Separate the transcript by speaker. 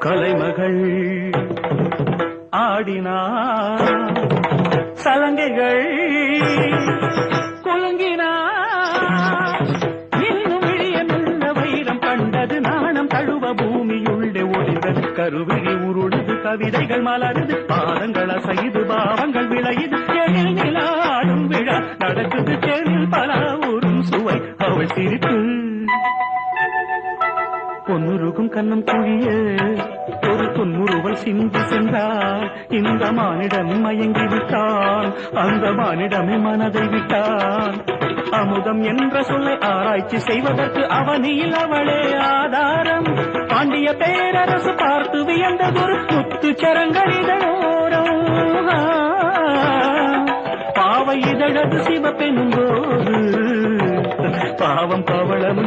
Speaker 1: கலைமகள் ஆடினார் சலங்கைகள் குலுங்கினார் இன்னும் விழிய நல்ல வைரம் கண்டது நாணம் தழுவ பூமியுள்ளே ஒளிந்தது கருவிழி உருளுது கவிதைகள் மலருது பாதங்கள் அசைது பாவங்கள் விளையுது எழில் நிலாடும் விழா நடக்குது செழில் பல ஊரும் சுவை அவள் சிரிப்பு பொன்னுருகும் கண்ணம் குழிய ஒரு பொன்முறுவல் சிந்தி சென்றால் இந்த மானிடம் மயங்கி விட்டான் அந்த மானிடமே மனதை விட்டான் அமுதம் என்ற சொல்லை ஆராய்ச்சி செய்வதற்கு அவனில் அவளே ஆதாரம் பாண்டிய பேரரசு பார்த்து வியந்ததொரு முத்து சரங்களிதழோரம் பாவை இதழது சிவப்பெனும் போது பாவம் பவளம்